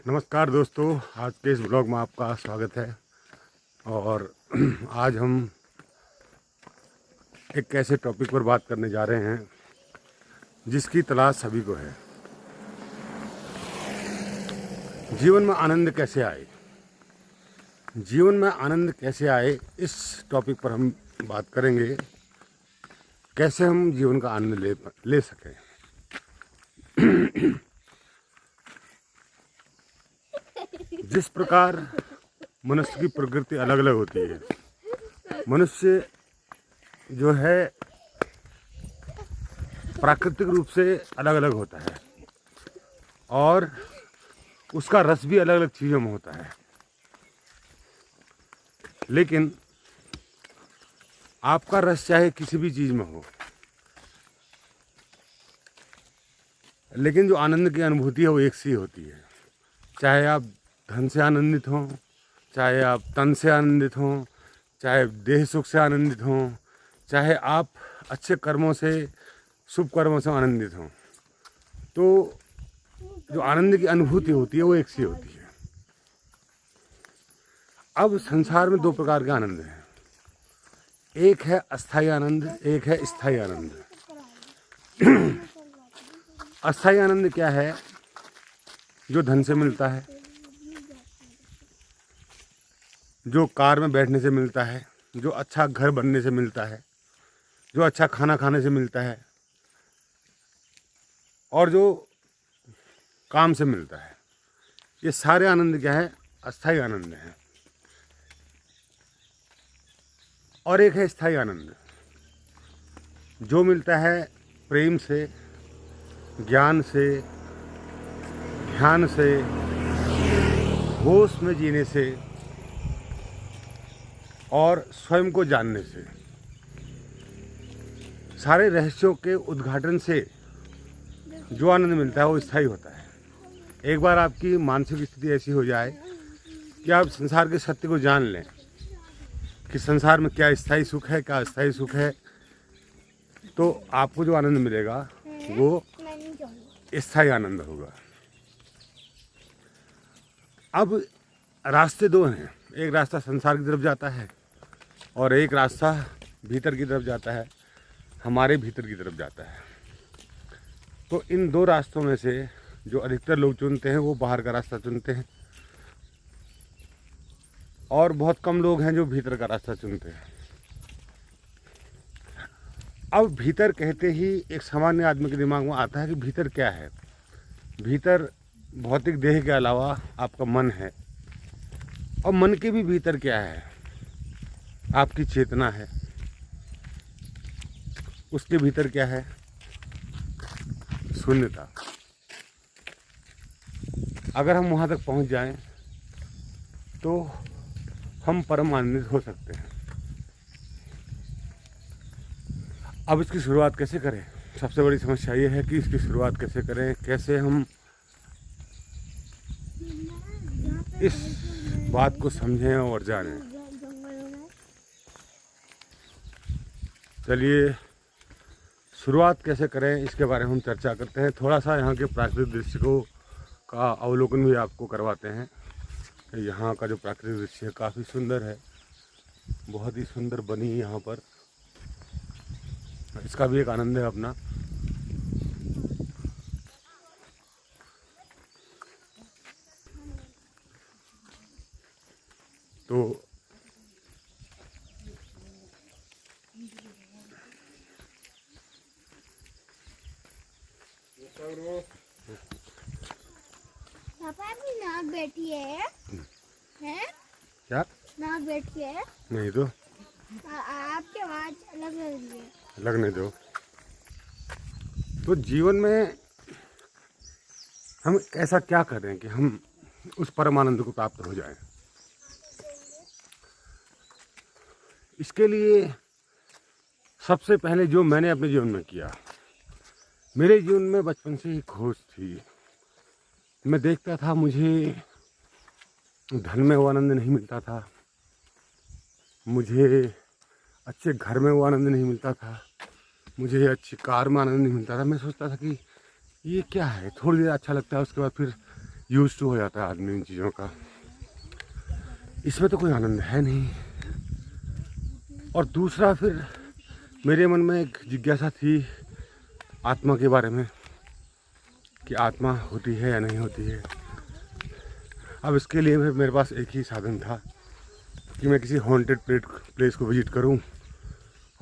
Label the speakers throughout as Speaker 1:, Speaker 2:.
Speaker 1: नमस्कार दोस्तों, आज के इस ब्लॉग में आपका स्वागत है। और आज हम एक ऐसे टॉपिक पर बात करने जा रहे हैं जिसकी तलाश सभी को है। जीवन में आनंद कैसे आए, जीवन में आनंद कैसे आए, इस टॉपिक पर हम बात करेंगे। कैसे हम जीवन का आनंद ले सकें। जिस प्रकार मनुष्य की प्रकृति अलग अलग होती है, मनुष्य जो है प्राकृतिक रूप से अलग अलग होता है और उसका रस भी अलग अलग चीज़ों में होता है। लेकिन आपका रस चाहे किसी भी चीज़ में हो, लेकिन जो आनंद की अनुभूति है वो एक सी होती है। चाहे आप धन से आनंदित हों, चाहे आप तन से आनंदित हों, चाहे देह सुख से आनंदित हों, चाहे आप अच्छे कर्मों से, शुभ कर्मों से आनंदित हों, तो जो आनंद की अनुभूति होती है वो एक सी होती है। अब संसार में दो प्रकार के आनंद हैं, एक है अस्थायी आनंद, एक है स्थायी आनंद। अस्थायी आनंद क्या है? जो धन से मिलता है, जो कार में बैठने से मिलता है, जो अच्छा घर बनने से मिलता है, जो अच्छा खाना खाने से मिलता है और जो काम से मिलता है। ये सारे आनंद क्या है? अस्थायी आनंद है। और एक है स्थायी आनंद, जो मिलता है प्रेम से, ज्ञान से, ध्यान से, होश में जीने से और स्वयं को जानने से। सारे रहस्यों के उद्घाटन से जो आनंद मिलता है वो स्थायी होता है। एक बार आपकी मानसिक स्थिति ऐसी हो जाए कि आप संसार के सत्य को जान लें कि संसार में क्या स्थायी सुख है, क्या अस्थायी सुख है, तो आपको जो आनंद मिलेगा वो स्थायी आनंद होगा। अब रास्ते दो हैं, एक रास्ता संसार की तरफ जाता है और एक रास्ता भीतर की तरफ जाता है, हमारे भीतर की तरफ जाता है। तो इन दो रास्तों में से जो अधिकतर लोग चुनते हैं वो बाहर का रास्ता चुनते हैं और बहुत कम लोग हैं जो भीतर का रास्ता चुनते हैं। अब भीतर कहते ही एक सामान्य आदमी के दिमाग में आता है कि भीतर क्या है। भीतर भौतिक देह के अलावा आपका मन है, और मन के भी भीतर क्या है? आपकी चेतना है। उसके भीतर क्या है? शून्यता। अगर हम वहाँ तक पहुँच जाएं तो हम परम आनंदित हो सकते हैं। अब इसकी शुरुआत कैसे करें? सबसे बड़ी समस्या ये है कि इसकी शुरुआत कैसे करें, कैसे हम इस बात को समझें और जानें। चलिए शुरुआत कैसे करें इसके बारे में हम चर्चा करते हैं। थोड़ा सा यहाँ के प्राकृतिक दृश्य का अवलोकन भी आपको करवाते हैं। यहाँ का जो प्राकृतिक दृश्य है काफ़ी सुंदर है, बहुत ही सुंदर बनी यहाँ पर। इसका भी एक आनंद है अपना। तो
Speaker 2: पापा अभी नाक बैठी है, हैं?
Speaker 1: क्या
Speaker 2: नाक बैठी है?
Speaker 1: नहीं तो
Speaker 2: आपकी आवाज अलग लग रही है।
Speaker 1: लगने दो। तो जीवन में हम ऐसा क्या करें कि हम उस परमानंद को प्राप्त हो जाएं। इसके लिए सबसे पहले जो मैंने अपने जीवन में किया, मेरे जीवन में बचपन से ही खोज थी। मैं देखता था मुझे धन में वो आनंद नहीं मिलता था, मुझे अच्छे घर में वो आनंद नहीं मिलता था, मुझे अच्छी कार में आनंद नहीं मिलता था। मैं सोचता था कि ये क्या है, थोड़ी देर अच्छा लगता है, उसके बाद फिर यूज टू हो जाता है आदमी इन चीज़ों का। इसमें तो कोई आनंद है नहीं। और दूसरा फिर मेरे मन में एक जिज्ञासा थी आत्मा के बारे में, कि आत्मा होती है या नहीं होती है। अब इसके लिए मेरे पास एक ही साधन था कि मैं किसी हॉन्टेड प्लेस को विजिट करूं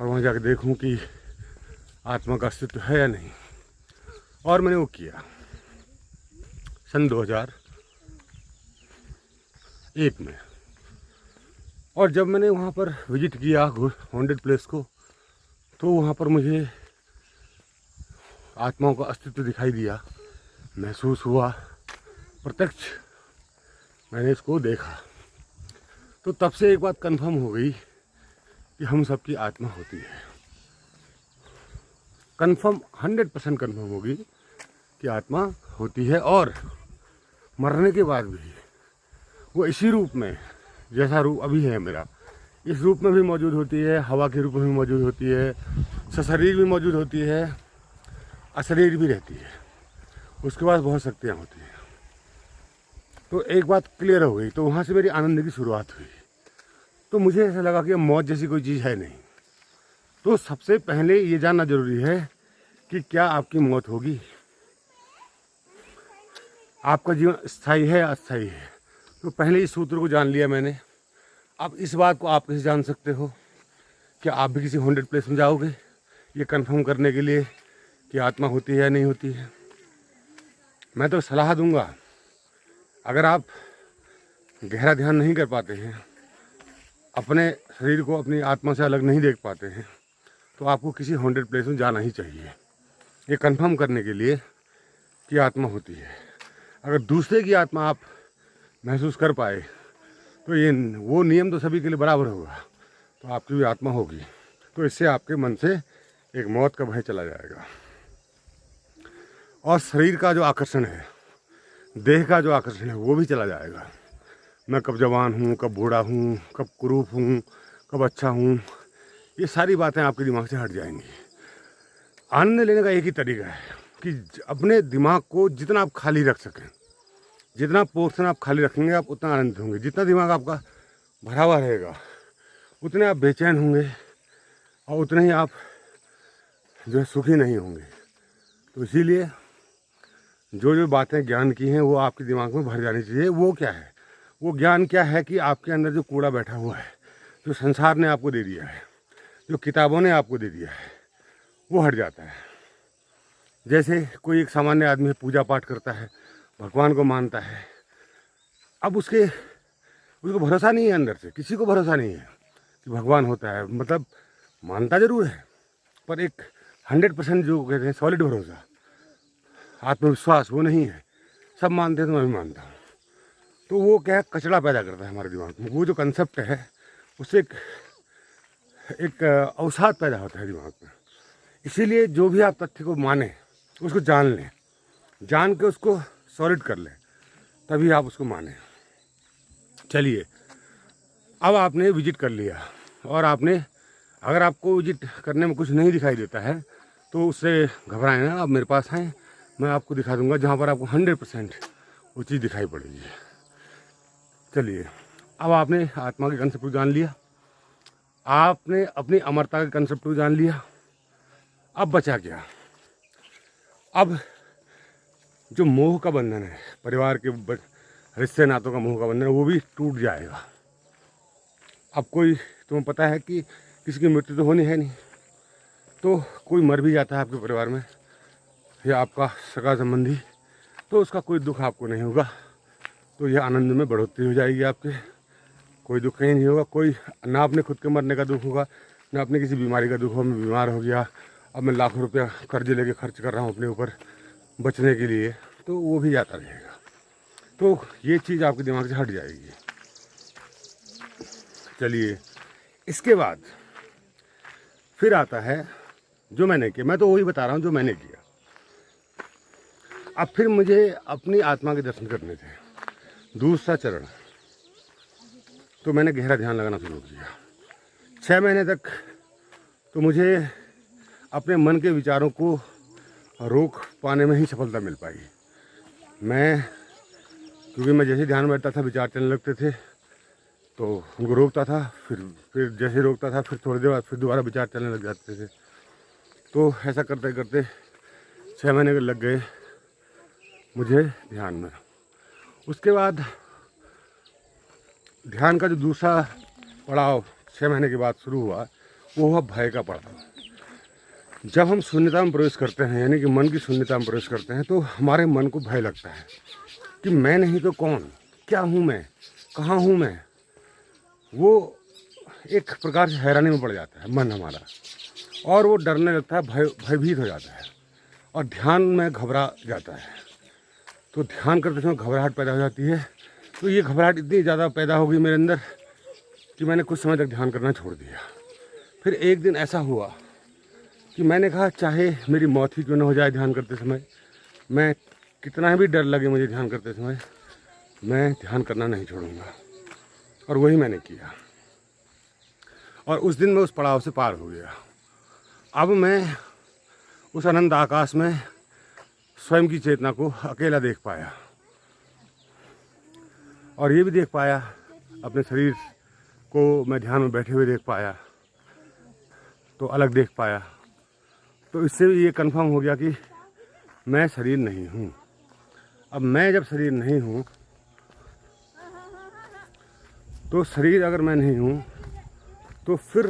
Speaker 1: और वहां जाकर देखूं कि आत्मा का अस्तित्व है या नहीं। और मैंने वो किया सन 2001 में। और जब मैंने वहाँ पर विजिट किया हॉन्टेड प्लेस को, तो वहाँ पर मुझे आत्माओं का अस्तित्व दिखाई दिया, महसूस हुआ, प्रत्यक्ष मैंने इसको देखा। तो तब से एक बात कंफर्म हो गई कि हम सबकी आत्मा होती है। कंफर्म 100% कंफर्म होगी कि आत्मा होती है, और मरने के बाद भी वो इसी रूप में, जैसा रूप अभी है मेरा, इस रूप में भी मौजूद होती है, हवा के रूप में भी मौजूद होती है, सशरीर भी मौजूद होती है, अशरीर भी रहती है। उसके बाद बहुत शक्तियाँ होती हैं। तो एक बात क्लियर हो गई। तो वहाँ से मेरी आनंद की शुरुआत हुई। तो मुझे ऐसा लगा कि मौत जैसी कोई चीज़ है नहीं। तो सबसे पहले ये जानना जरूरी है कि क्या आपकी मौत होगी, आपका जीवन स्थायी है या अस्थायी है। तो पहले इस सूत्र को जान लिया मैंने। अब इस बात को आप कैसे जान सकते हो? क्या आप भी किसी हॉन्टेड प्लेस में जाओगे ये कंफर्म करने के लिए कि आत्मा होती है या नहीं होती है? मैं तो सलाह दूंगा, अगर आप गहरा ध्यान नहीं कर पाते हैं, अपने शरीर को अपनी आत्मा से अलग नहीं देख पाते हैं, तो आपको किसी हॉन्टेड प्लेस में जाना ही चाहिए ये कंफर्म करने के लिए कि आत्मा होती है। अगर दूसरे की आत्मा आप महसूस कर पाए तो ये वो नियम तो सभी के लिए बराबर होगा, तो आपकी भी आत्मा होगी। तो इससे आपके मन से एक मौत का भय चला जाएगा, और शरीर का जो आकर्षण है, देह का जो आकर्षण है, वो भी चला जाएगा। मैं कब जवान हूँ, कब बूढ़ा हूँ, कब कुरूप हूँ, कब अच्छा हूँ, ये सारी बातें आपके दिमाग से हट जाएंगी। आनंद लेने का एक ही तरीका है कि अपने दिमाग को जितना आप खाली रख सकें, जितना पोर्शन आप खाली रखेंगे, आप उतना आनंदित होंगे। जितना दिमाग आपका भरा हुआ रहेगा, उतने आप बेचैन होंगे, और उतने ही आप जो है सुखी नहीं होंगे। तो इसीलिए जो जो बातें ज्ञान की हैं वो आपके दिमाग में भर जानी चाहिए। वो क्या है? वो ज्ञान क्या है कि आपके अंदर जो कूड़ा बैठा हुआ है, जो संसार ने आपको दे दिया है, जो किताबों ने आपको दे दिया है, वो हट जाता है। जैसे कोई एक सामान्य आदमी पूजा पाठ करता है, भगवान को मानता है, अब उसको भरोसा नहीं है, अंदर से किसी को भरोसा नहीं है कि भगवान होता है। मतलब मानता जरूर है, पर एक 100% जो कहते हैं सॉलिड भरोसा, आत्मविश्वास, वो नहीं है। सब मानते हैं तो मैं भी मानता हूँ। तो वो क्या है, कचरा पैदा करता है हमारे दिमाग में। वो जो कंसेप्ट है उससे एक अवसाद पैदा होता है दिमाग में। इसीलिए जो भी आप तथ्य को माने, उसको जान लें, जान के उसको सॉलिड कर लें, तभी आप उसको माने। चलिए, अब आपने विजिट कर लिया, और आपने, अगर आपको विजिट करने में कुछ नहीं दिखाई देता है तो उससे घबराएं ना, आप मेरे पास आएँ, मैं आपको दिखा दूंगा जहाँ पर आपको 100% वो चीज़ दिखाई पड़ेगी। चलिए, अब आपने आत्मा के कंसेप्ट को जान लिया, आपने अपनी अमरता के कंसेप्ट को जान लिया। अब बचा क्या? अब जो मोह का बंधन है, परिवार के रिश्ते नातों का मोह का बंधन है, वो भी टूट जाएगा। अब कोई, तुम्हें पता है कि किसी की मृत्यु तो होनी है नहीं, तो कोई मर भी जाता है आपके परिवार में या आपका सगा संबंधी, तो उसका कोई दुख आपको नहीं होगा। तो यह आनंद में बढ़ोतरी हो जाएगी आपके, कोई दुख कहीं नहीं होगा। कोई ना अपने खुद के मरने का दुख होगा, ना अपने किसी बीमारी का दुख होगा। मैं बीमार हो गया, अब मैं लाखों रुपया कर्ज लेके खर्च कर रहा हूँ अपने ऊपर बचने के लिए, तो वो भी जाता रहेगा। तो ये चीज़ आपके दिमाग से हट जाएगी। चलिए, इसके बाद फिर आता है जो मैंने किया। मैं तो वही बता रहा हूँ जो मैंने किया। अब फिर मुझे अपनी आत्मा के दर्शन करने थे। दूसरा चरण, तो मैंने गहरा ध्यान लगाना शुरू किया। 6 महीने तक तो मुझे अपने मन के विचारों को रोक पाने में ही सफलता मिल पाई। मैं क्योंकि मैं जैसे ध्यान में बैठता था विचार चलने लगते थे, तो उनको रोकता था, फिर जैसे रोकता था फिर थोड़ी देर बाद फिर दोबारा विचार चलने लग जाते थे। तो ऐसा करते करते 6 महीने लग गए मुझे ध्यान में। उसके बाद ध्यान का जो दूसरा पड़ाव 6 महीने के बाद शुरू हुआ, वो हुआ भय का पड़ाव। जब हम शून्यता में प्रवेश करते हैं, यानी कि मन की शून्यता में प्रवेश करते हैं, तो हमारे मन को भय लगता है कि मैं नहीं तो कौन, क्या हूँ मैं, कहाँ हूँ मैं। वो एक प्रकार से हैरानी में पड़ जाता है मन हमारा, और वो डरने लगता है, भयभीत हो जाता है और ध्यान में घबरा जाता है। तो ध्यान करते समय घबराहट पैदा हो जाती है। तो ये घबराहट इतनी ज़्यादा पैदा हो गई मेरे अंदर कि मैंने कुछ समय तक ध्यान करना छोड़ दिया। फिर एक दिन ऐसा हुआ कि मैंने कहा चाहे मेरी मौत ही क्यों न हो जाए ध्यान करते समय, मैं कितना भी डर लगे मुझे ध्यान करते समय, मैं ध्यान करना नहीं छोड़ूंगा। और वही मैंने किया, और उस दिन मैं उस पड़ाव से पार हो गया। अब मैं उस अनंत आकाश में स्वयं की चेतना को अकेला देख पाया, और ये भी देख पाया अपने शरीर को मैं ध्यान में बैठे हुए देख पाया, तो अलग देख पाया। तो इससे ये कंफर्म हो गया कि मैं शरीर नहीं हूँ। अब मैं जब शरीर नहीं हूँ, तो शरीर अगर मैं नहीं हूँ, तो फिर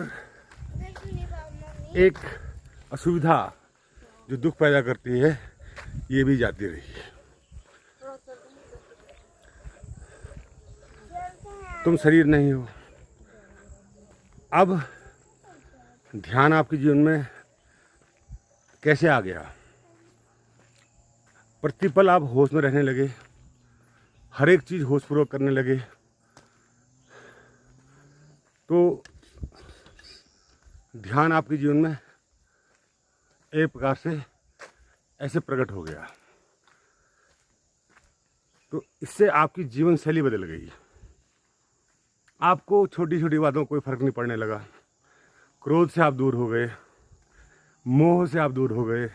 Speaker 1: एक असुविधा जो दुख पैदा करती है, ये भी जाती रही। तुम शरीर नहीं हो। अब ध्यान आपके जीवन में कैसे आ गया? प्रतिपल आप होश में रहने लगे, हर एक चीज़ होशपूर्वक करने लगे। तो ध्यान आपके जीवन में एक प्रकार से ऐसे प्रकट हो गया। तो इससे आपकी जीवन शैली बदल गई। आपको छोटी छोटी बातों कोई फर्क नहीं पड़ने लगा। क्रोध से आप दूर हो गए, मोह से आप दूर हो गए,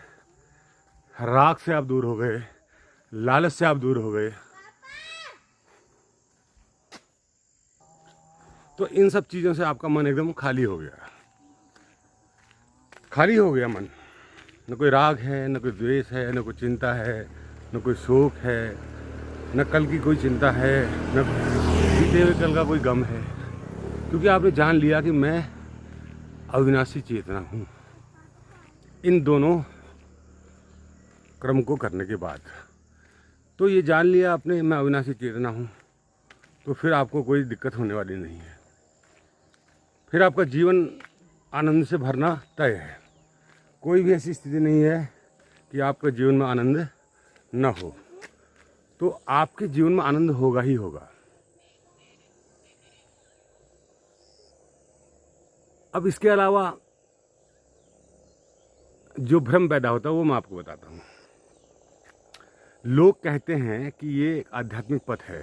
Speaker 1: राग से आप दूर हो गए, लालच से आप दूर हो गए। तो इन सब चीज़ों से आपका मन एकदम खाली हो गया। खाली हो गया मन। न कोई राग है, न कोई द्वेष है, न कोई चिंता है, न कोई शोक है, न कल की कोई चिंता है, न बीते हुए कल का कोई गम है। क्योंकि आपने जान लिया कि मैं अविनाशी चेतना हूँ। इन दोनों क्रम को करने के बाद तो ये जान लिया आपने मैं अविनाशी चेतना हूँ, तो फिर आपको कोई दिक्कत होने वाली नहीं है। फिर आपका जीवन आनंद से भरना तय है। कोई भी ऐसी स्थिति नहीं है कि आपके जीवन में आनंद न हो। तो आपके जीवन में आनंद होगा ही होगा। अब इसके अलावा जो भ्रम पैदा होता है वो मैं आपको बताता हूँ। लोग कहते हैं कि ये एक आध्यात्मिक पथ है,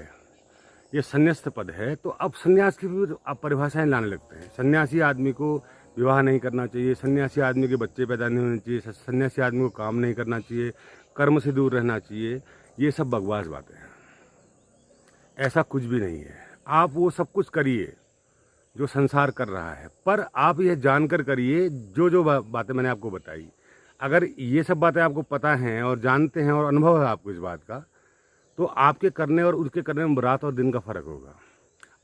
Speaker 1: ये संन्यास्त पद है। तो अब संन्यास की भी आप परिभाषाएं लाने लगते हैं। सन्यासी आदमी को विवाह नहीं करना चाहिए, सन्यासी आदमी के बच्चे पैदा नहीं होने चाहिए, सन्यासी आदमी को काम नहीं करना चाहिए, कर्म से दूर रहना चाहिए। ये सब बकवास बातें हैं। ऐसा कुछ भी नहीं है। आप वो सब कुछ करिए जो संसार कर रहा है, पर आप यह जानकर करिए जो बातें मैंने आपको बताई। अगर ये सब बातें आपको पता हैं और जानते हैं और अनुभव है आपको इस बात का, तो आपके करने और उसके करने में रात और दिन का फर्क होगा।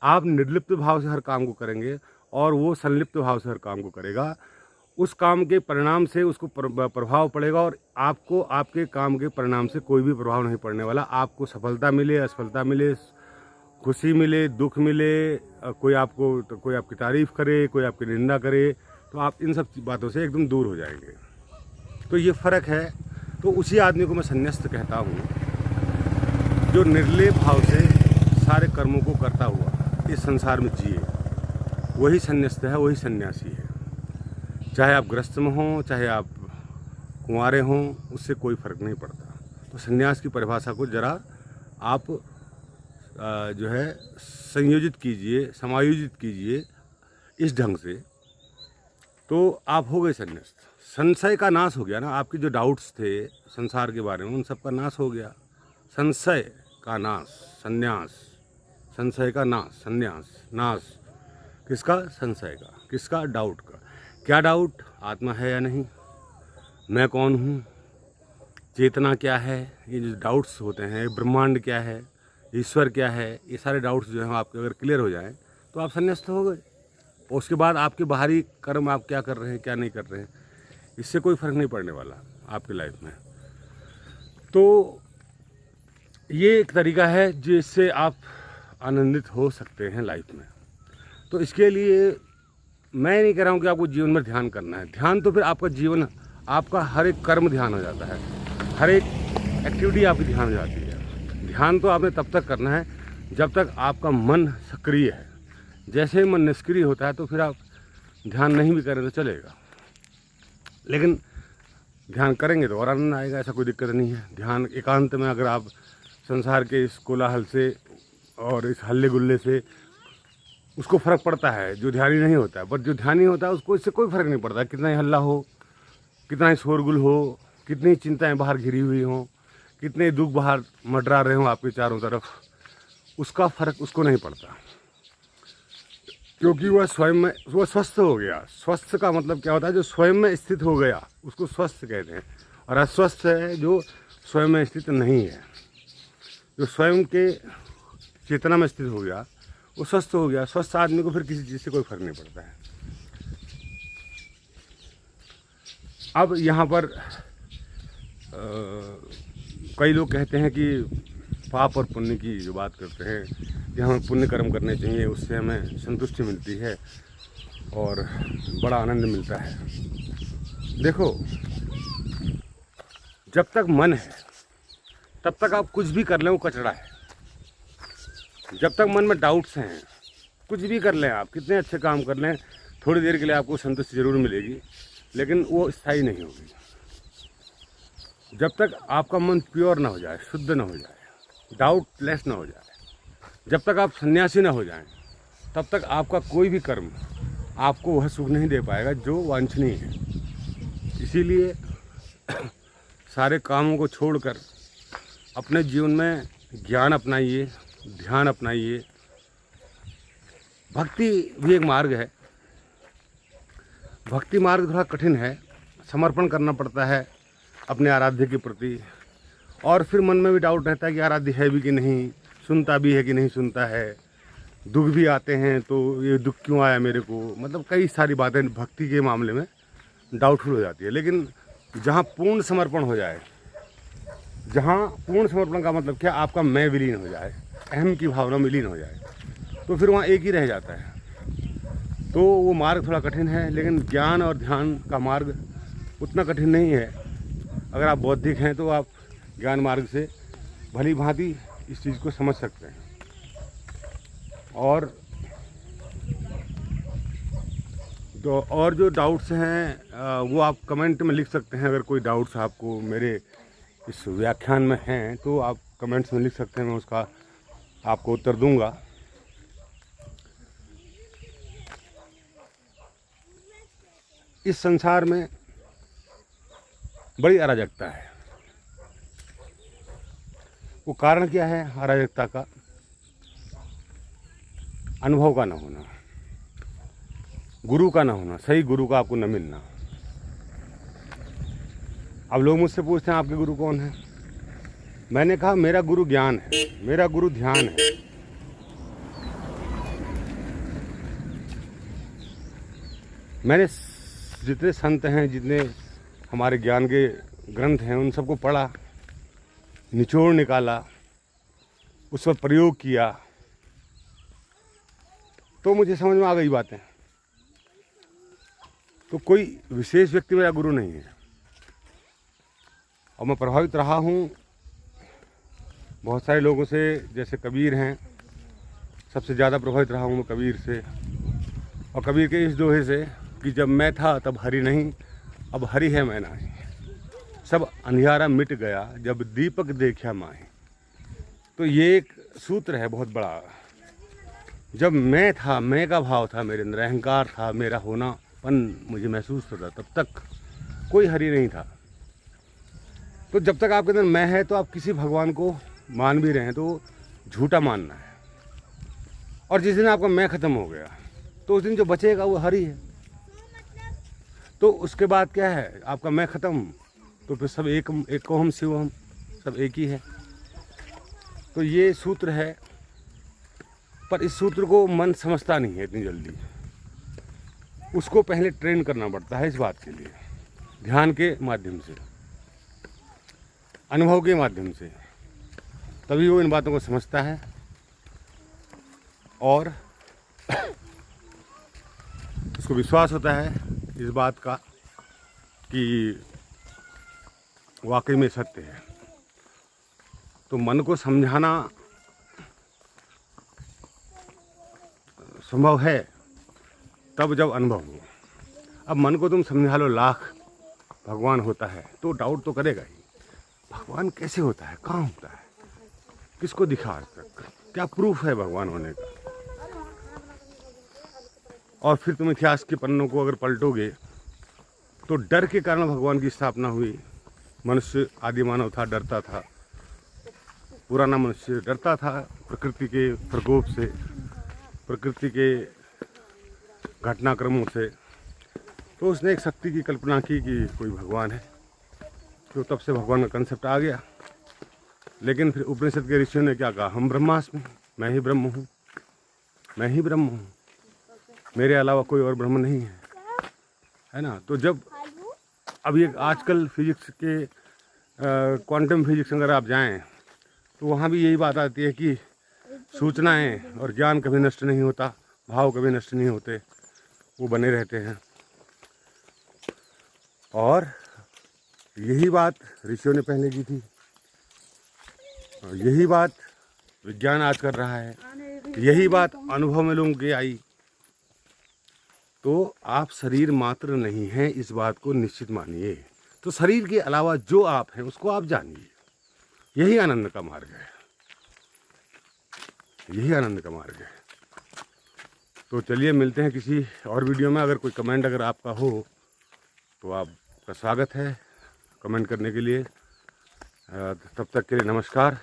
Speaker 1: आप निर्लिप्त भाव से हर काम को करेंगे और वो संलिप्त भाव से हर काम को करेगा। उस काम के परिणाम से उसको प्रभाव पड़ेगा, और आपको आपके काम के परिणाम से कोई भी प्रभाव नहीं पड़ने वाला। आपको सफलता मिले, असफलता मिले, खुशी मिले, दुख मिले, कोई आपकी तारीफ करे, कोई आपकी निंदा करे, तो आप इन सब बातों से एकदम दूर हो जाएंगे। तो ये फ़र्क है। तो उसी आदमी को मैं संन्यास्त कहता हूँ जो निर्लेप भाव से सारे कर्मों को करता हुआ इस संसार में जिए। वही संन्यास्त है, वही सन्यासी है। चाहे आप गृहस्थ में हों, चाहे आप कुंवारे हों, उससे कोई फ़र्क नहीं पड़ता। तो सन्यास की परिभाषा को ज़रा आप जो है संयोजित कीजिए, समायोजित कीजिए इस ढंग से, तो आप हो गए संन्यास्त। संशय का नाश हो गया ना। आपके जो डाउट्स थे संसार के बारे में, उन सब का नाश हो गया। संशय का नाश, संन्यास, संशय का नाश, संन्यास, नाश किसका? संशय का। किसका? डाउट का। क्या डाउट? आत्मा है या नहीं, मैं कौन हूँ, चेतना क्या है, ये जो डाउट्स होते हैं, ब्रह्मांड क्या है, ईश्वर क्या है, ये सारे डाउट्स जो हैं आपके अगर क्लियर हो जाएं तो आप संन्यास्त हो गए। और उसके बाद आपके बाहरी कर्म आप क्या कर रहे हैं, क्या नहीं कर रहे हैं, इससे कोई फ़र्क नहीं पड़ने वाला आपकी लाइफ में। तो ये एक तरीका है जिससे आप आनंदित हो सकते हैं लाइफ में। तो इसके लिए मैं नहीं कह रहा हूँ कि आपको जीवन में ध्यान करना है। ध्यान तो फिर आपका जीवन, आपका हर एक कर्म ध्यान हो जाता है, हर एक एक्टिविटी आपकी ध्यान हो जाती है। ध्यान तो आपने तब तक करना है जब तक आपका मन सक्रिय है। जैसे ही मन निष्क्रिय होता है तो फिर आप ध्यान नहीं भी करें तो चलेगा, लेकिन ध्यान करेंगे तो और आनंद आएगा, ऐसा कोई दिक्कत नहीं है। ध्यान एकांत में, अगर आप संसार के इस कोलाहल से और इस हल्ले गुल्ले से, उसको फ़र्क पड़ता है जो ध्यानी नहीं होता है। बट जो ध्यानी होता है उसको इससे कोई फ़र्क नहीं पड़ता, कितना ही हल्ला हो, कितना ही शोरगुल हो, कितनी चिंताएं बाहर घिरी हुई हों, कितने दुख बाहर मंडरा रहे हों आपके चारों तरफ, उसका फ़र्क उसको नहीं पड़ता, क्योंकि वह स्वयं में, वह स्वस्थ हो गया। स्वस्थ का मतलब क्या होता है? जो स्वयं में स्थित हो गया उसको स्वस्थ कहते हैं। और अस्वस्थ है जो स्वयं में स्थित नहीं है। जो स्वयं के चेतना में स्थित हो गया वो स्वस्थ हो गया। स्वस्थ आदमी को फिर किसी चीज़ से कोई फर्क नहीं पड़ता है। अब यहाँ पर कई लोग कहते हैं कि पाप और पुण्य की जो बात करते हैं कि हमें पुण्य कर्म करने चाहिए, उससे हमें संतुष्टि मिलती है और बड़ा आनंद मिलता है। देखो, जब तक मन है तब तक आप कुछ भी कर लें वो कचरा है। जब तक मन में डाउट्स हैं, कुछ भी कर लें आप, कितने अच्छे काम कर लें, थोड़ी देर के लिए आपको संतुष्टि जरूर मिलेगी, लेकिन वो स्थायी नहीं होगी। जब तक आपका मन प्योर ना हो जाए, शुद्ध ना हो जाए, डाउटलेस ना हो जाए, जब तक आप सन्यासी ना हो जाएं, तब तक आपका कोई भी कर्म आपको वह सुख नहीं दे पाएगा जो वांछनीय है। इसीलिए सारे कामों को छोड़कर अपने जीवन में ज्ञान अपनाइए, ध्यान अपनाइए। भक्ति भी एक मार्ग है। भक्ति मार्ग थोड़ा कठिन है, समर्पण करना पड़ता है अपने आराध्य के प्रति, और फिर मन में भी डाउट रहता है कि आराध्य है भी कि नहीं, सुनता भी है कि नहीं सुनता है, दुख भी आते हैं तो ये दुख क्यों आया मेरे को, मतलब कई सारी बातें भक्ति के मामले में डाउटफुल हो जाती है। लेकिन जहाँ पूर्ण समर्पण हो जाए, जहाँ पूर्ण समर्पण का मतलब क्या, आपका मैं विलीन हो जाए, अहम की भावना में विलीन हो जाए, तो फिर वहाँ एक ही रह जाता है। तो वो मार्ग थोड़ा कठिन है, लेकिन ज्ञान और ध्यान का मार्ग उतना कठिन नहीं है। अगर आप बौद्धिक हैं तो आप ज्ञान मार्ग से भली भांति इस चीज़ को समझ सकते हैं। और जो डाउट्स हैं वो आप कमेंट में लिख सकते हैं। अगर कोई डाउट्स आपको मेरे इस व्याख्यान में हैं तो आप कमेंट्स में लिख सकते हैं, मैं उसका आपको उत्तर दूंगा। इस संसार में बड़ी अराजकता है। वो कारण क्या है अराजकता का? अनुभव का ना होना, गुरु का ना होना, सही गुरु का आपको न मिलना। अब लोग मुझसे पूछते हैं आपके गुरु कौन है? मैंने कहा मेरा गुरु ज्ञान है, मेरा गुरु ध्यान है। मैंने जितने संत हैं, जितने हमारे ज्ञान के ग्रंथ हैं, उन सबको पढ़ा, निचोड़ निकाला, उस पर प्रयोग किया, तो मुझे समझ में आ गई बातें। तो कोई विशेष व्यक्ति मेरा गुरु नहीं है। और मैं प्रभावित रहा हूँ बहुत सारे लोगों से, जैसे कबीर हैं, सबसे ज़्यादा प्रभावित रहा हूँ मैं कबीर से। और कबीर के इस दोहे से कि जब मैं था तब हरि नहीं, अब हरि है मैं नहीं, सब अंधियारा मिट गया जब दीपक देखा माही। तो ये एक सूत्र है बहुत बड़ा। जब मैं था, मैं का भाव था मेरे अंदर, अहंकार था, मेरा होनापन मुझे महसूस होता, तब तक कोई हरि नहीं था। तो जब तक आपके अंदर मैं है तो आप किसी भगवान को मान भी रहे हैं तो झूठा मानना है। और जिस दिन आपका मैं ख़त्म हो गया तो उस दिन जो बचेगा वो हरि है। तो उसके बाद क्या है, आपका मैं ख़त्म तो फिर सब एक को हम शिव हम सब एक ही है। तो ये सूत्र है, पर इस सूत्र को मन समझता नहीं है इतनी जल्दी। उसको पहले ट्रेन करना पड़ता है इस बात के लिए, ध्यान के माध्यम से, अनुभव के माध्यम से, तभी वो इन बातों को समझता है और उसको विश्वास होता है इस बात का कि वाकई में सत्य है। तो मन को समझाना संभव है तब जब अनुभव हो। अब मन को तुम समझा लो लाख भगवान होता है तो डाउट तो करेगा ही, भगवान कैसे होता है, कहाँ होता है, किसको दिखा आज तक, क्या प्रूफ है भगवान होने का। और फिर तुम इतिहास के पन्नों को अगर पलटोगे तो डर के कारण भगवान की स्थापना हुई। मनुष्य आदि मानव था, डरता था, पुराना मनुष्य डरता था प्रकृति के प्रकोप से, प्रकृति के घटनाक्रमों से। तो उसने एक शक्ति की कल्पना की कि कोई भगवान है, तो तब से भगवान का कंसेप्ट आ गया। लेकिन फिर उपनिषद के ऋषियों ने क्या कहा, हम ब्रह्मास्मि, मैं ही ब्रह्म हूँ, मैं ही ब्रह्म हूँ, मेरे अलावा कोई और ब्रह्म नहीं है ना। तो जब अब ये आजकल फिजिक्स के क्वांटम फिजिक्स अगर आप जाएं तो वहाँ भी यही बात आती है कि सूचनाएं और ज्ञान कभी नष्ट नहीं होता, भाव कभी नष्ट नहीं होते, वो बने रहते हैं। और यही बात ऋषियों ने पहले की थी और यही बात विज्ञान आज कर रहा है, यही बात अनुभव में लोगों की आई। तो आप शरीर मात्र नहीं हैं, इस बात को निश्चित मानिए। तो शरीर के अलावा जो आप हैं उसको आप जानिए, यही आनंद का मार्ग है, यही आनंद का मार्ग है। तो चलिए मिलते हैं किसी और वीडियो में। अगर कोई कमेंट अगर आपका हो तो आपका स्वागत है कमेंट करने के लिए। तब तक के लिए नमस्कार।